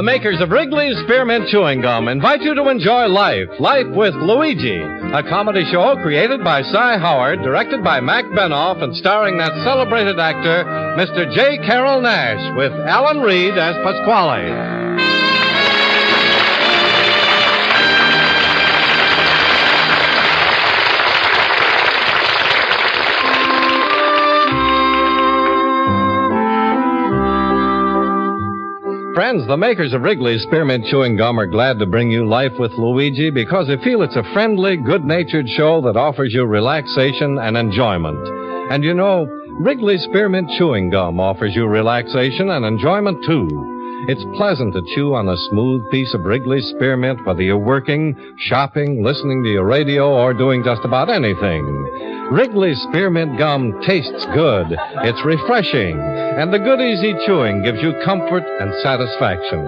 makers of Wrigley's Spearmint Chewing Gum, invite you to enjoy Life with Luigi, a comedy show created by Cy Howard, directed by Mac Benoff, and starring that celebrated actor, Mr. J. Carroll Nash, with Alan Reed as Pasquale. Friends, the makers of Wrigley's Spearmint Chewing Gum are glad to bring you Life with Luigi because they feel it's a friendly, good-natured show that offers you relaxation and enjoyment. And you know, Wrigley's Spearmint Chewing Gum offers you relaxation and enjoyment, too. It's pleasant to chew on a smooth piece of Wrigley's Spearmint, whether you're working, shopping, listening to your radio, or doing just about anything. Wrigley's Spearmint Gum tastes good, it's refreshing, and the good easy chewing gives you comfort and satisfaction.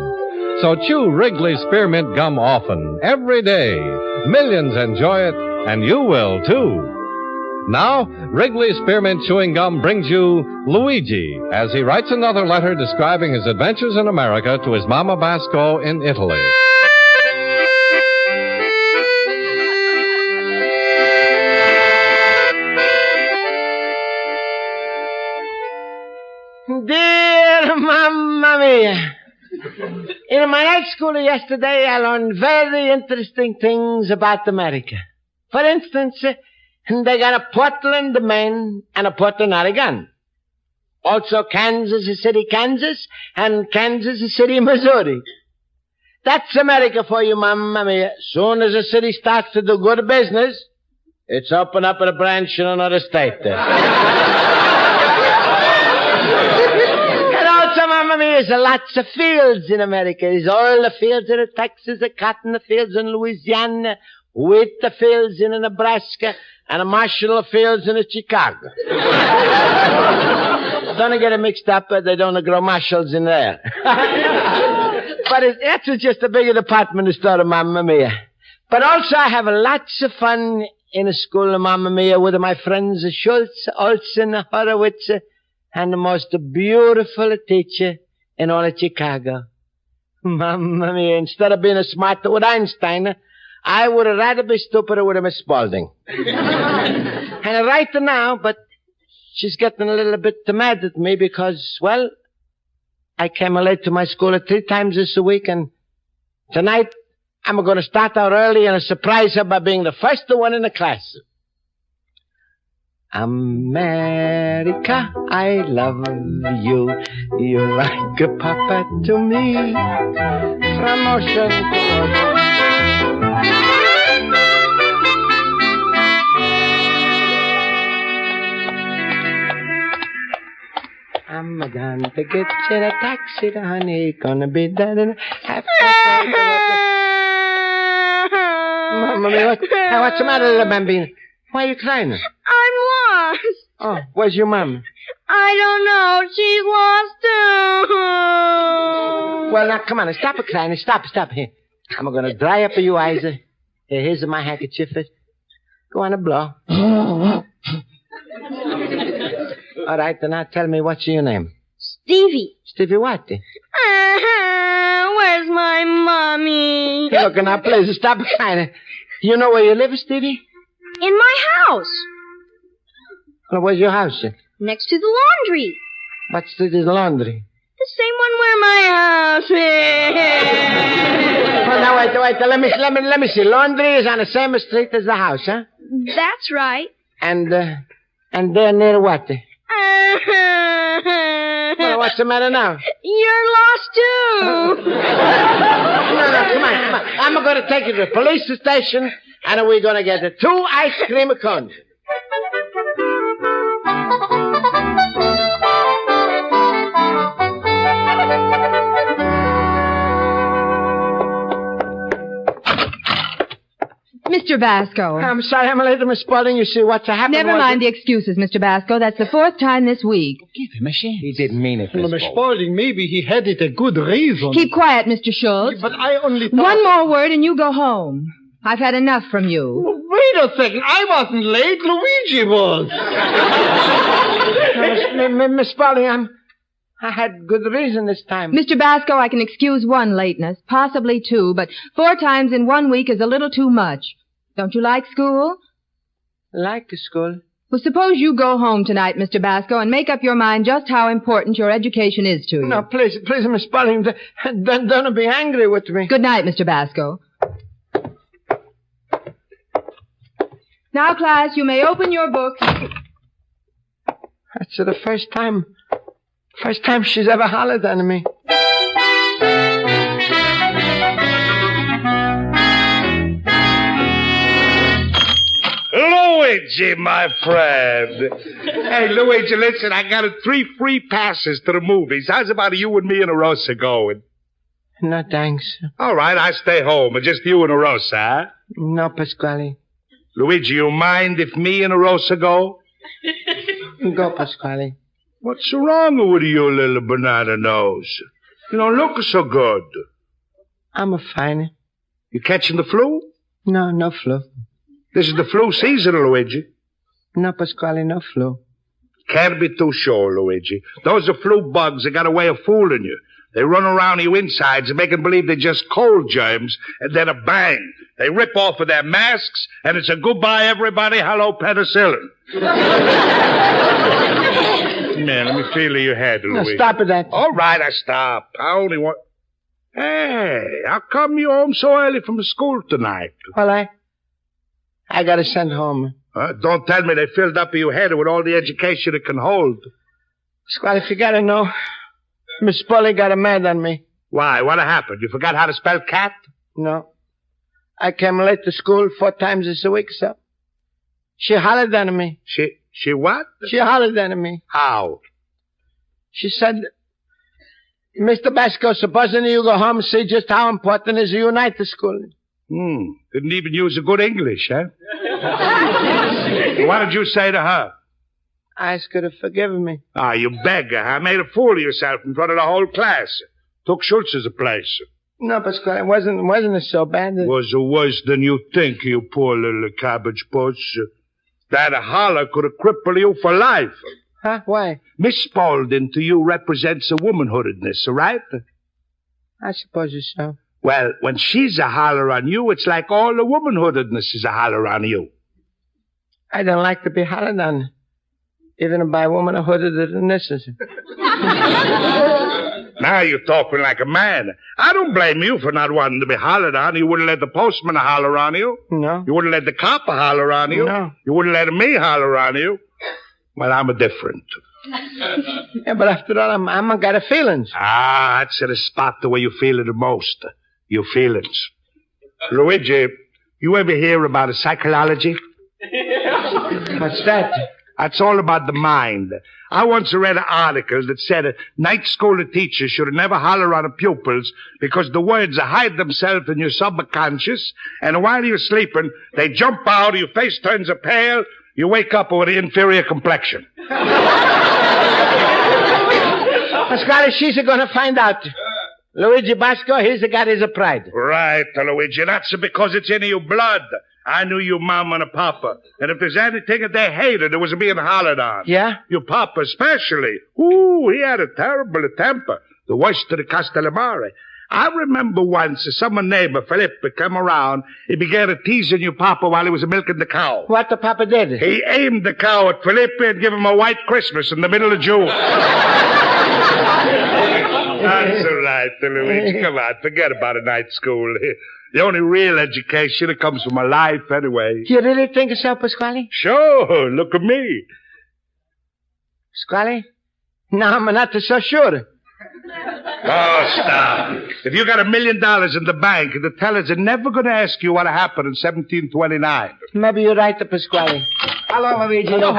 So chew Wrigley's Spearmint Gum often, every day. Millions enjoy it, and you will, too. Now, Wrigley's Spearmint Chewing Gum brings you Luigi, as he writes another letter describing his adventures in America to his Mama Basco in Italy. Dear Mamma Mia, in my night school yesterday, I learned very interesting things about America. For instance, they got a Portland, Maine, and a Portland, Oregon. Also Kansas City, Kansas, and Kansas City, Missouri. That's America for you, Mamma Mia. Soon as a city starts to do good business, it's open up a branch in another state there. And also, Mamma Mia, there's lots of fields in America. There's oil the fields in Texas, the cotton the fields in Louisiana, wheat the fields in Nebraska, and a Marshall Fields in Chicago. Don't get it mixed up, they don't grow Marshalls in there. But that's just a bigger department store, Mamma Mia. But also I have lots of fun in a school, Mamma Mia, with my friends Schultz, Olsen, Horowitz, and the most beautiful teacher in all of Chicago. Mamma Mia, instead of being a smart with Einstein, I would rather be stupider with Miss Spaulding. And right now, but she's getting a little bit mad at me because, well, I came late to my school 3 times this week, and tonight I'm going to start out early and surprise her by being the first one in the class. America, I love you. You're like a papa to me. From ocean to ocean. I'm going to get you a taxi, honey. Gonna be dead in half. Mamma mia, what's the matter, little bambino? Why are you crying? I'm lost. Oh, where's your mom? I don't know. She's lost too. Well, now, come on. Stop crying. Stop. Here. I'm going to dry up your eyes. Here's my handkerchief. Go on and blow. All right, then now tell me, what's your name? Stevie. Stevie what? Where's my mommy? Look, now, please, stop crying. You know where you live, Stevie? In my house. Well, where's your house? Next to the laundry. What's the laundry? The same one where my house is. Well, now, wait. Let me see. Laundry is on the same street as the house, huh? That's right. And they're near what? Well, what's the matter now? You're lost, too. No, come on. I'm going to take you to the police station, and we're going to get 2 ice cream cones. Mr. Basco. I'm sorry I'm late, Miss Spaulding. You see, what's happened? Never mind the excuses, Mr. Basco. That's the 4th time this week. Give him a chance. He didn't mean it, Miss Spaulding, maybe he had it a good reason. Keep quiet, Mr. Schultz. But I only thought... One more word and you go home. I've had enough from you. Well, wait a second. I wasn't late. Luigi was. Miss Spaulding, I had good reason this time. Mr. Basco, I can excuse one lateness, possibly two, but 4 times in 1 week is a little too much. Don't you like school? Like school? Well, suppose you go home tonight, Mr. Basco, and make up your mind just how important your education is to you. No, please, Miss Spaulding, don't be angry with me. Good night, Mr. Basco. Now, class, you may open your books. That's the first time she's ever hollered on me. Luigi, my friend. Hey, Luigi, listen, I got 3 free passes to the movies. How's about you and me and Rosa going? No, thanks. All right, I stay home. Just you and Rosa, huh? No, Pasquale. Luigi, you mind if me and Rosa go? Go, Pasquale. What's wrong with you, little banana nose? You don't look so good. I'm fine. You catching the flu? No, no flu. This is the flu season, Luigi. No, Pasquale, no flu. Can't be too sure, Luigi. Those are flu bugs that got a way of fooling you. They run around your insides and making believe they're just cold germs, and then a bang. They rip off of their masks, and it's a goodbye, everybody, hello, penicillin. Man, let me feel your head, Luigi. No, stop it, that. All right, I stop. I only want... Hey, how come you home so early from school tonight? Well, I got to send home. Don't tell me they filled up your head with all the education it can hold. Squad, if you got to know, Miss Spaulding got mad on me. Why? What happened? You forgot how to spell cat? No. I came late to school 4 times this week, so. She hollered on me. She what? She hollered on me. How? She said, Mr. Basco, supposing you go home and see just how important is you night to school. Didn't even use a good English, huh? What did you say to her? I asked her to forgive me. Ah, you beggar, huh? Made a fool of yourself in front of the whole class. Took Schultz's place. No, Pasquale, it wasn't so bad. Was worse than you think, you poor little cabbage puss. That holler could have crippled you for life. Huh? Why? Miss Spaulding to you represents a womanhoodedness, right? I suppose so. Well, when she's a holler on you, it's like all the womanhoodedness is a holler on you. I don't like to be hollered on, even by womanhoodedness. Now you're talking like a man. I don't blame you for not wanting to be hollered on. You wouldn't let the postman holler on you. No. You wouldn't let the cop holler on you. No. You wouldn't let me holler on you. Well, I'm a different. Yeah, but after all, I'm got a feelings. Ah, that's the spot the way you feel it the most. Your feelings. Luigi, you ever hear about a psychology? What's that? That's all about the mind. I once read an article that said a night school teacher should never holler on the pupils because the words hide themselves in your subconscious, and while you're sleeping, they jump out, your face turns pale, you wake up with an inferior complexion. Pasquale, she's going to find out. Luigi Basco, he's got his pride. Right, Luigi. That's because it's in your blood. I knew your mama and papa. And if there's anything that they hated, it was being hollered on. Yeah? Your papa especially. Ooh, he had a terrible temper. The worst of the Castellamare. I remember once some neighbor, Filippo, came around. He began teasing your papa while he was milking the cow. What the papa did? He aimed the cow at Filippo and gave him a white Christmas in the middle of June. That's all right, Luigi. Come on, forget about a night school. The only real education that comes from my life, anyway. You really think so, Pasquale? Sure, look at me. Pasquale? No, I'm not so sure. Oh, stop. If you got $1 million in the bank, the tellers are never going to ask you what happened in 1729. Maybe you're right, Pasquale. Hello, Luigi. Hello,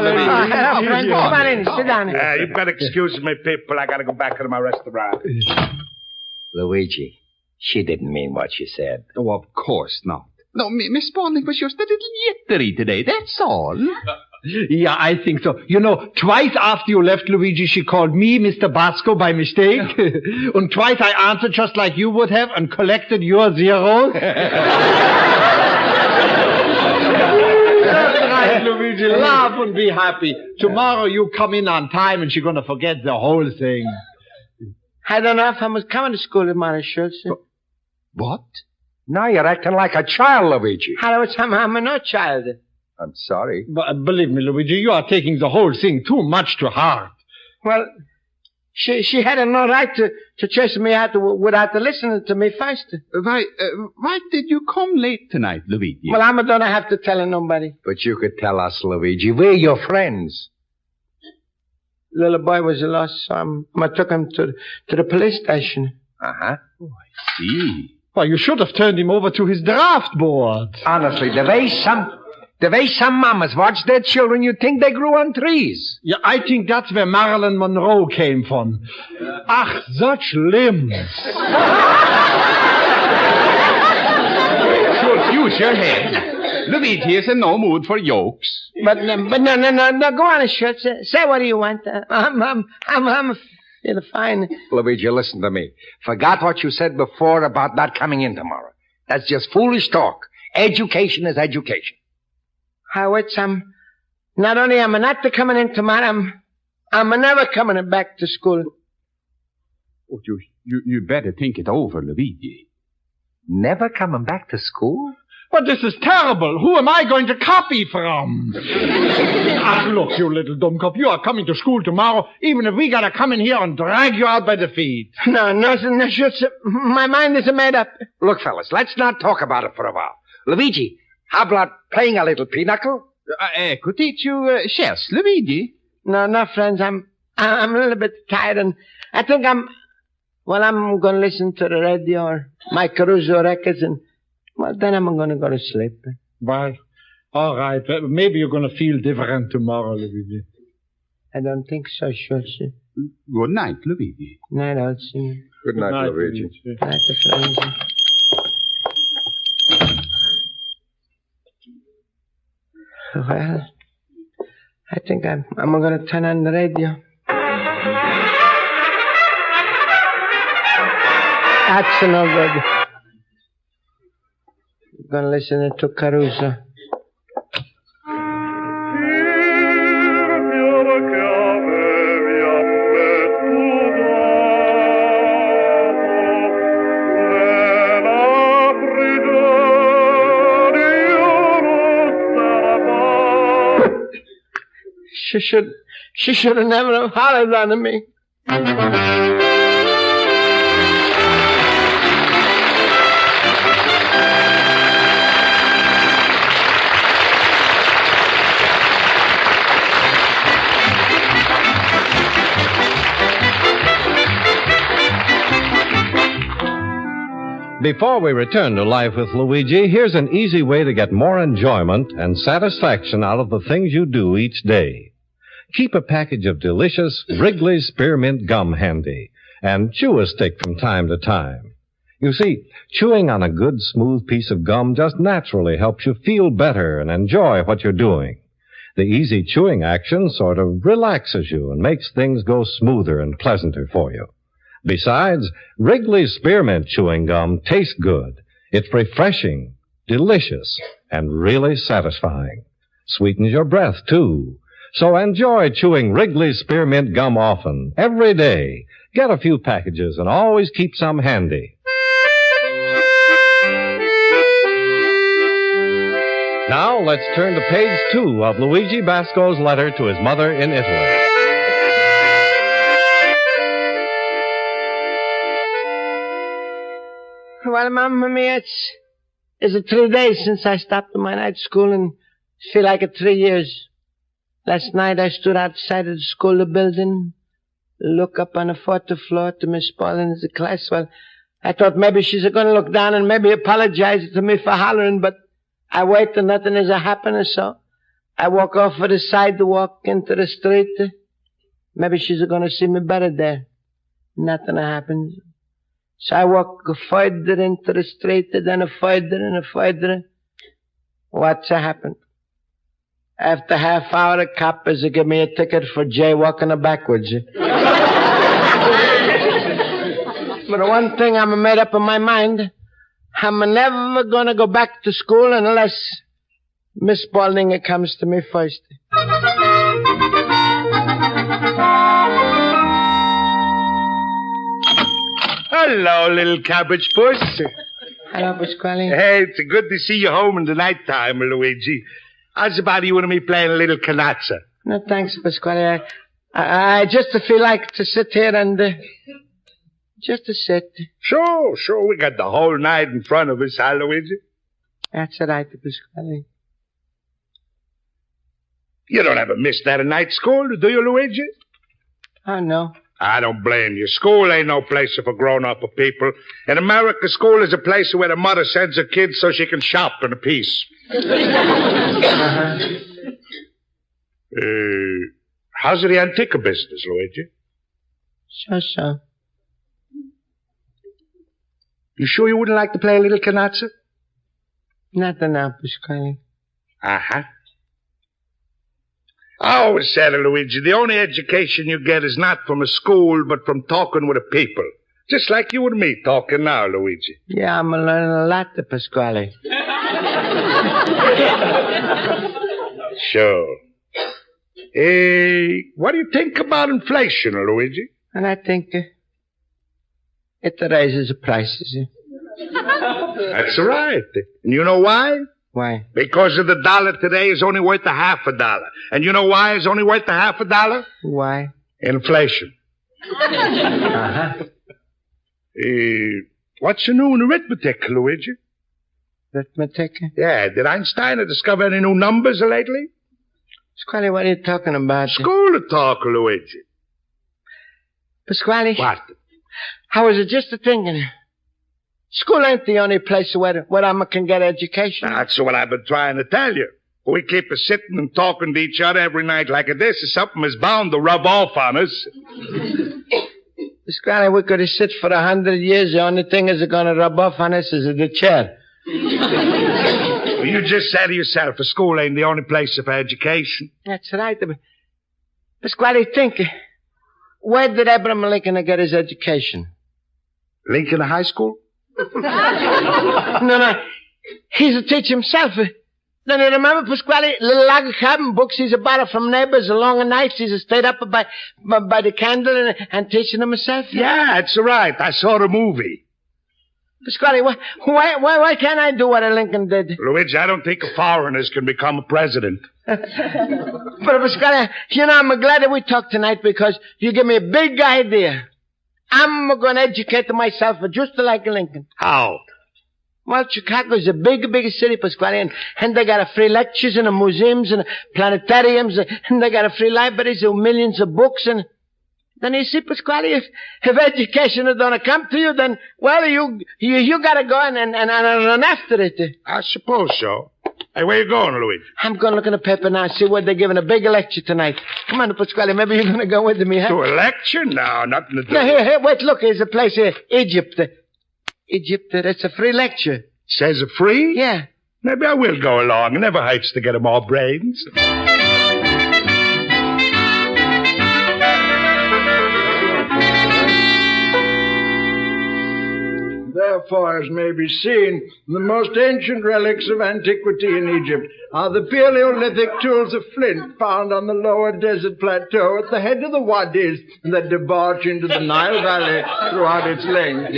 Luigi. Hello, friend. Come on in. Sit down. You better excuse me, people. I got to go back to my restaurant. Luigi, she didn't mean what she said. Oh, of course not. No, Miss Spaulding was just a little jittery today, that's all. Yeah, I think so. You know, twice after you left, Luigi, she called me Mr. Basco by mistake. And twice I answered just like you would have and collected your zeros. That's right, Luigi. Luigi, laugh and be happy. Tomorrow you come in on time and she's going to forget the whole thing. I don't know if I'm coming to school tomorrow, Schultz. What? Now you're acting like a child, Luigi. I'm no child. I'm sorry. But believe me, Luigi, you are taking the whole thing too much to heart. Well, she had no right to chase me out without listening to me first. Why did you come late tonight, Luigi? Well, I don't have to tell nobody. But you could tell us, Luigi. We're your friends. Little boy was lost, so I took him to the police station. Uh-huh. Oh, I see. Well, you should have turned him over to his draft board. Honestly, the way some mamas watch their children, you'd think they grew on trees. Yeah, I think that's where Marilyn Monroe came from. Ach, such limbs. Schultz, use your head. Luigi is in no mood for jokes. But no, go on, Schultz. Say what do you want. I'm feeling fine. Luigi, listen to me. Forgot what you said before about not coming in tomorrow. That's just foolish talk. Education is education. Not only am I not coming in tomorrow, I'm never coming back to school. Oh, you better think it over, Luigi. Never coming back to school? But this is terrible. Who am I going to copy from? Look, you little dummkopf, you are coming to school tomorrow, even if we gotta come in here and drag you out by the feet. No, Schultz. My mind is made up. Look, fellas, let's not talk about it for a while. Luigi, how about playing a little pinochle? I could teach you chess, Luigi. No, friends. I'm a little bit tired, and I think I'm going to listen to the radio or my Caruso records, and then I'm going to go to sleep. Well, all right. Maybe you're going to feel different tomorrow, Luigi. I don't think so, Schultz. Good night, Luigi. Night, Elsie. Good night, Luigi. Good night, friends. Well, I think I'm going to turn on the radio. That's no good. I'm going to listen to Caruso. She should have never hollered on me. Before we return to Life with Luigi, here's an easy way to get more enjoyment and satisfaction out of the things you do each day. Keep a package of delicious Wrigley's Spearmint Gum handy and chew a stick from time to time. You see, chewing on a good, smooth piece of gum just naturally helps you feel better and enjoy what you're doing. The easy chewing action sort of relaxes you and makes things go smoother and pleasanter for you. Besides, Wrigley's Spearmint Chewing Gum tastes good. It's refreshing, delicious, and really satisfying. Sweetens your breath, too. So enjoy chewing Wrigley's Spearmint Gum often, every day. Get a few packages and always keep some handy. Now let's turn to page 2 of Luigi Basco's letter to his mother in Italy. Well, Mamma mia, it's 3 days since I stopped at my night school and feel like 3 years. Last night I stood outside of the school building, look up on the 4th floor to Miss Spaulding's class. Well, I thought maybe she's going to look down and maybe apologize to me for hollering, but I wait and nothing is happening, so I walk off of the sidewalk into the street. Maybe she's going to see me better there. Nothing happens. So I walk further into the street, then further and further. What's happened? After half hour, the cop is to give me a ticket for jaywalking backwards. But one thing I'm made up in my mind, I'm never going to go back to school unless Miss Spaulding comes to me first. Hello, little cabbage puss. Hello, Pasquale. Hey, it's good to see you home in the nighttime, Luigi. How's about you and me playing a little canazza? No, thanks, Pasquale. I just feel like to sit here and... just to sit. Sure. We got the whole night in front of us, huh, Luigi? That's right, Pasquale. You don't ever miss that at night school, do you, Luigi? Oh, no. I don't blame you. School ain't no place for grown-up people. In America, school is a place where the mother sends her kids so she can shop in peace. How's the Antica business, Luigi? So. You sure you wouldn't like to play a little canazza? Not now, Pasquale. Uh-huh. I always said, Luigi, the only education you get is not from a school, but from talking with the people. Just like you and me talking now, Luigi. Yeah, I'm learning a lot, Pasquale. Sure. What do you think about inflation, Luigi? And I think it raises the prices. That's right. And you know why? Why? Because of the dollar today is only worth $0.50. And you know why it's only worth $0.50? Why? Inflation. Uh-huh. What's your new in arithmetic, Luigi? Arithmetic? Yeah, did Einstein discover any new numbers lately? Pasquale, what are you talking about? School talk, Luigi. Pasquale? What? I was just thinking. School ain't the only place where I can get education. That's what I've been trying to tell you. We keep sitting and talking to each other every night like this. Something is bound to rub off on us. Pasquale, we could sit for 100 years. The only thing that's going to rub off on us is the chair. Well, you just said to yourself, school ain't the only place for education. That's right. Pasquale, think. Where did Abraham Lincoln get his education? Lincoln High School? No. He's a teacher himself. Don't you remember, Pasquale? Little log cabin books he's borrowed from neighbors along the nights. He's stayed up by the candle and teaching them himself. Yeah, that's right. I saw the movie. Pasquale, why can't I do what Lincoln did? Luigi, I don't think foreigners can become a president. But, Pasquale, I'm glad that we talked tonight because you give me a big idea. I'm going to educate myself just like Lincoln. How? Well, Chicago's a big city, Pasquale, and they got free lectures and museums and planetariums, and they got free libraries and millions of books, and then you see, Pasquale, if education don't come to you, then, well, you got to go and run after it. I suppose so. Hey, where you going, Luigi? I'm going to look in the paper now and see where they're giving a big lecture tonight. Come on, Pasquale, maybe you're going to go with me, huh? To a lecture? No, nothing to do. No, here, wait, look, there's a place here, Egypt. Egypt, that's a free lecture. Says a free? Yeah. Maybe I will go along. It never hurts to get more brains. Therefore, as may be seen, the most ancient relics of antiquity in Egypt are the Paleolithic tools of flint found on the lower desert plateau at the head of the wadis that debouch into the Nile Valley throughout its length.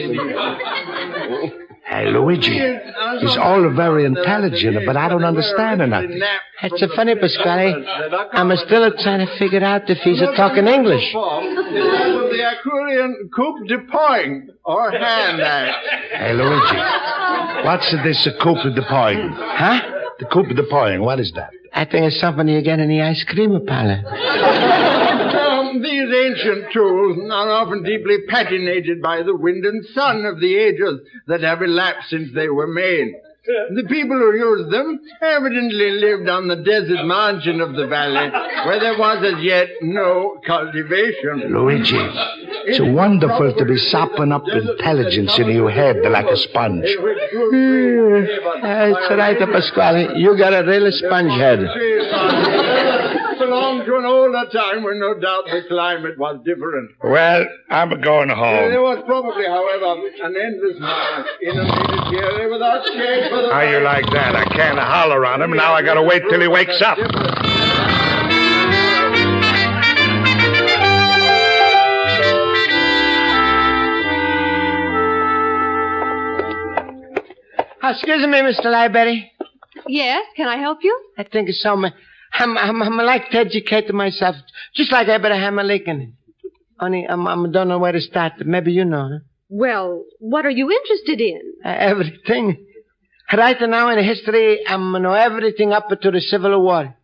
Hey, Luigi, he's all very intelligent, but I don't understand nothing. That's so funny, Pasquale. I'm still trying to figure out if he's talking English. The Aquilian coup de poing, or hand axe. Hey, Luigi, what's this coup de poing? Huh? The coup de poing, what is that? I think it's something you get in the ice cream parlor. These ancient tools are often deeply patinated by the wind and sun of the ages that have elapsed since they were made. The people who used them evidently lived on the desert margin of the valley, where there was as yet no cultivation. Luigi, it's wonderful to be sopping up intelligence in your head like a sponge. That's right, Pasquale. You got a real sponge head. belong to an older time when no doubt the climate was different. Well, I'm going home. There was probably, however, an endless march inundated here without shade for the... How you like that? I can't holler on him. Now I gotta wait till he wakes up. Excuse me, Mr. Library. Yes, can I help you? I think so. I'm like to educate myself, just like Abraham Lincoln. Only I don't know where to start. Maybe you know. Huh? Well, what are you interested in? Everything. Right now in history, I know everything up to the Civil War.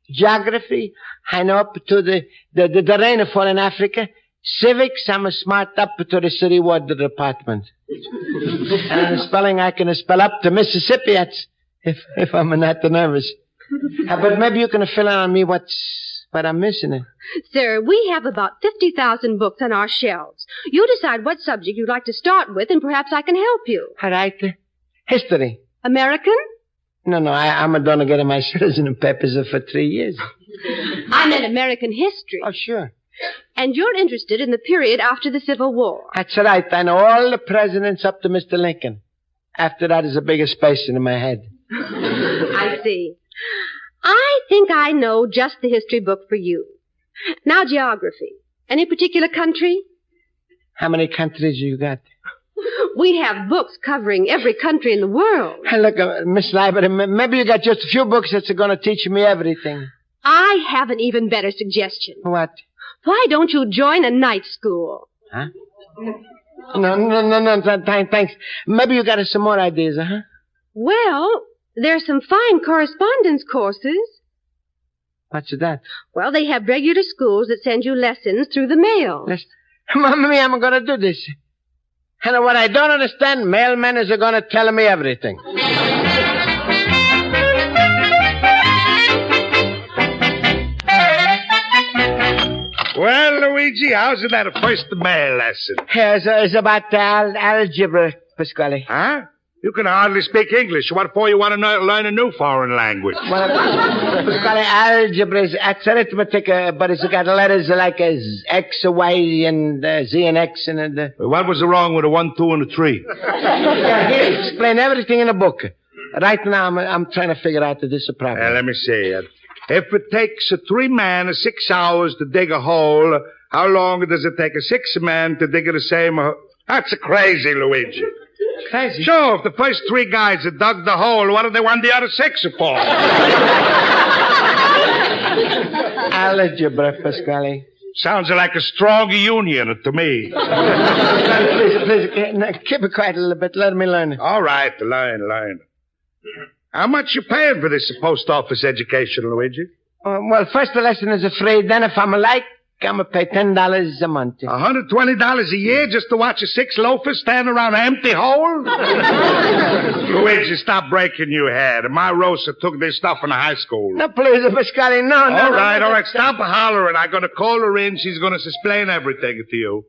Geography, I know up to the rainfall in Africa. Civics, I'm smart up to the city water department. And spelling, I can spell up to Mississippi. That's if I'm not nervous. But maybe you can fill in on me what I'm missing. Sir, we have about 50,000 books on our shelves. You decide what subject you'd like to start with, and perhaps I can help you. All right. History. American? No, I'm gonna get my citizen papers for 3 years. I meant American history. Oh, sure. And you're interested in the period after the Civil War. That's right. I know all the presidents up to Mr. Lincoln. After that is a bigger space in my head. I see. I think I know just the history book for you. Now, geography. Any particular country? How many countries you got? We have books covering every country in the world. Hey, look, Miss Library, maybe you got just a few books that's going to teach me everything. I have an even better suggestion. What? Why don't you join a night school? Huh? No, thanks. Maybe you got some more ideas, huh? Well, there's some fine correspondence courses. What's that? Well, they have regular schools that send you lessons through the mail. Mommy, I'm going to do this. And what I don't understand, mailmen is going to tell me everything. Well, Luigi, how's it that first mail lesson? It's about algebra, Pasquale. Huh? You can hardly speak English. What for you want to learn a new foreign language? Well, Pasquale, algebra is arithmetic, but it's got letters like X, Y, and Z and X. And What was wrong with a 1, 2, and a 3? Here, explain everything in the book. Right now, I'm trying to figure out this problem. Let me see. If it takes a 3-man 6 hours to dig a hole, how long does it take a 6-man to dig the same hole? That's crazy, Luigi. Crazy? Sure, if the first 3 guys had dug the hole, what do they want the other 6 for? Algebra, Pasquale. Sounds like a strong union to me. Please, keep it quiet a little bit. Let me learn. All right, learn. How much you paying for this post office education, Luigi? Well, first the lesson is free. Then if I'm like, I'm going to pay $10 a month. $120 a year just to watch 6 loafers stand around an empty hole? Luigi, stop breaking your head. My Rosa took this stuff in high school. No, please, Pasquale, no. All right. Stop hollering. I'm going to call her in. She's going to explain everything to you.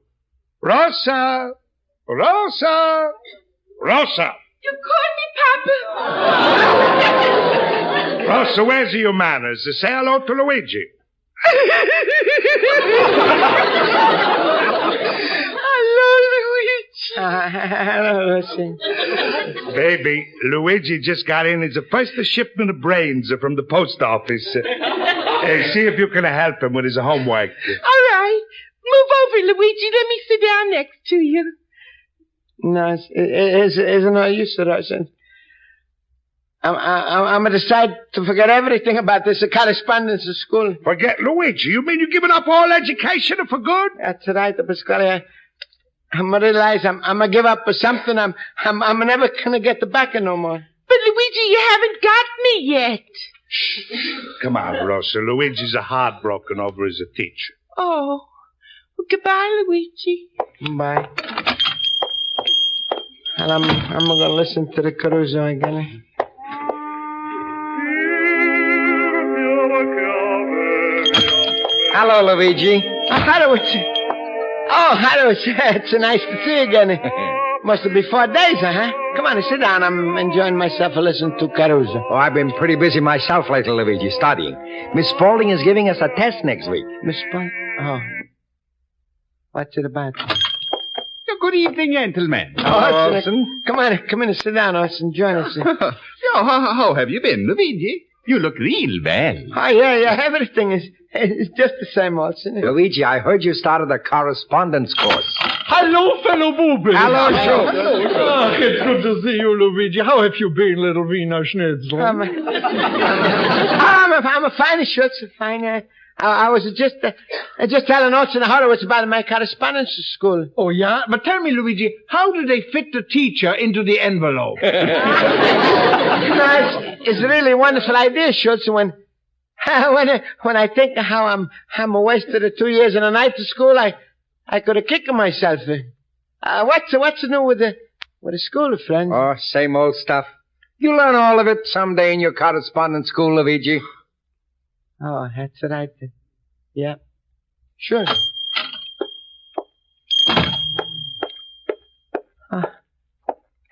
Rosa! You called me, Papa? Rosa, where's your manners? Say hello to Luigi. Hello, Luigi. Baby, Luigi just got in. It's the first shipment of brains from the post office. See if you can help him with his homework. All right. Move over, Luigi. Let me sit down next to you. No, it's no use, Rosa. I'm going to decide to forget everything about this correspondence at school. Forget Luigi? You mean you're giving up all education for good? That's right, Pasquale. I'm going to realize I'm going to give up something I'm never going to get back no more. But, Luigi, you haven't got me yet. Come on, Rosa. Luigi's heartbroken over his teacher. Oh. Well, goodbye, Luigi. Bye. And I'm going to listen to the Caruso again. Hello, Luigi. Hello. It's nice to see you again. Must have been 4 days, huh? Come on, sit down. I'm enjoying myself listening to Caruso. Oh, I've been pretty busy myself lately, Luigi, studying. Miss Spaulding is giving us a test next week. Miss Spaulding? Oh. What's it about? Good evening, gentlemen. Orson. Come in and sit down, Orson. Join us. How have you been, Luigi? You look real well. Oh, yeah. Everything is just the same, Orson. Luigi, I heard you started a correspondence course. Hello, fellow boobies. Hello, Schultz. It's good to see you, Luigi. How have you been, little Wiener Schnitzel? I'm a fine, Schultz. Fine. I was just telling Orson and Horowitz about my correspondence school. Oh, yeah? But tell me, Luigi, how do they fit the teacher into the envelope? It's really a wonderful idea, Schultz. When I think of how I'm wasted 2 years in a night to school, I could have kicked myself. What's new with the school, friend? Oh, same old stuff. You'll learn all of it someday in your correspondence school, Luigi. Oh, that's right. Yeah. Sure.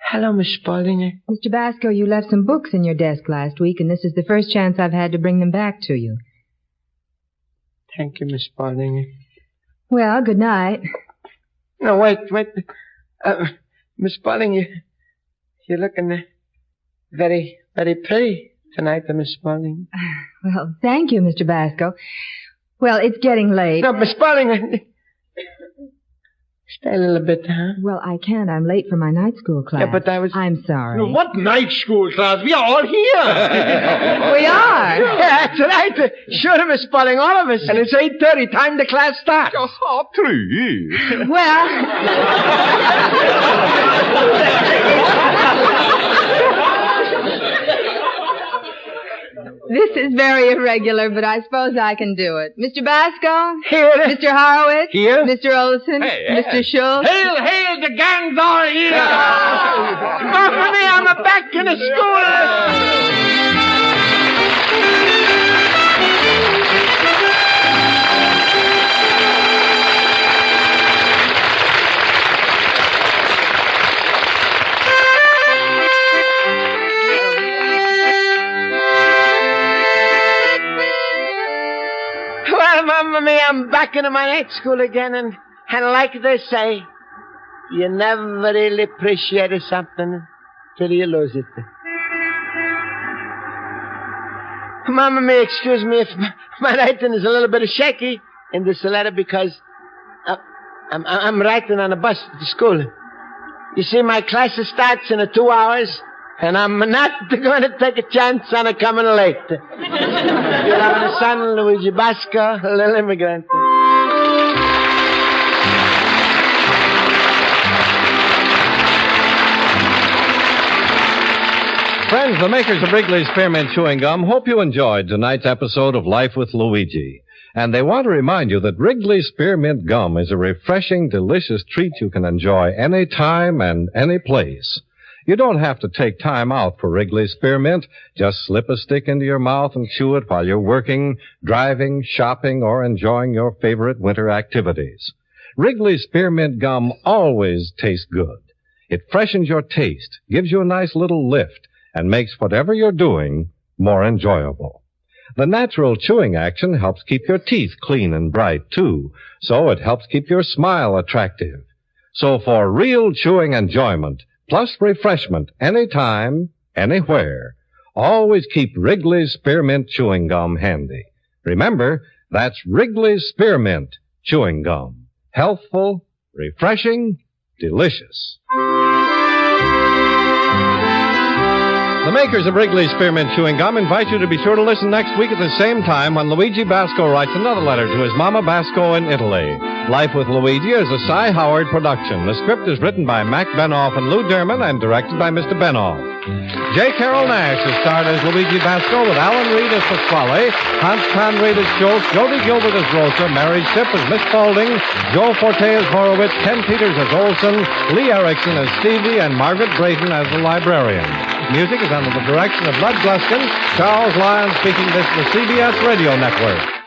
Hello, Miss Spaulding. Mr. Basco, you left some books in your desk last week, and this is the first chance I've had to bring them back to you. Thank you, Miss Spaulding. Well, good night. No, wait. Miss Spaulding, you're looking very, very pretty tonight, Miss Spaulding. Well, thank you, Mr. Basco. Well, it's getting late. No, Miss Spaulding, stay a little bit, huh? Well, I can't. I'm late for my night school class. Yeah, but I'm sorry. No, what night school class? We are all here. We are? Yeah, that's right. Sure, Miss Spaulding, all of us. And it's 8:30. Time the class starts. Oh, true. Well... This is very irregular, but I suppose I can do it. Mr. Basco? Here. Mr. Horowitz? Here. Mr. Olson? Hey. Mr. Schultz? Hail, the gang's all here. Not for me, I'm back in the school. Well, Mamma Mia, I'm back into my night school again, and like they say, you never really appreciate something till you lose it. Mamma Mia, excuse me if my writing is a little bit shaky in this letter because I'm writing on a bus to school. You see, my class starts in 2 hours, and I'm not going to take a chance on it coming late. Your loving son, Luigi Basco, Little Immigrant. Friends, the makers of Wrigley's Spearmint Chewing Gum hope you enjoyed tonight's episode of Life with Luigi. And they want to remind you that Wrigley's Spearmint Gum is a refreshing, delicious treat you can enjoy any time and any place. You don't have to take time out for Wrigley's Spearmint. Just slip a stick into your mouth and chew it while you're working, driving, shopping, or enjoying your favorite winter activities. Wrigley's Spearmint Gum always tastes good. It freshens your taste, gives you a nice little lift, and makes whatever you're doing more enjoyable. The natural chewing action helps keep your teeth clean and bright, too, so it helps keep your smile attractive. So for real chewing enjoyment, plus refreshment anytime, anywhere, always keep Wrigley's Spearmint Chewing Gum handy. Remember, that's Wrigley's Spearmint Chewing Gum. Healthful, refreshing, delicious. The makers of Wrigley's Spearmint Chewing Gum invite you to be sure to listen next week at the same time when Luigi Basco writes another letter to his Mama Basco in Italy. Life with Luigi is a Cy Howard production. The script is written by Mac Benoff and Lou Derman and directed by Mr. Benoff. J. Carroll Nash is starred as Luigi Basco with Alan Reed as Pasquale, Hans Conried as Schultz, Jody Gilbert as Rosa, Mary Shipp as Miss Spaulding, Joe Forte as Horowitz, Ken Peters as Olson, Lee Erickson as Stevie, and Margaret Brayton as the librarian. Music is under the direction of Bud Gluskin. Charles Lyons speaking. This is the CBS Radio Network.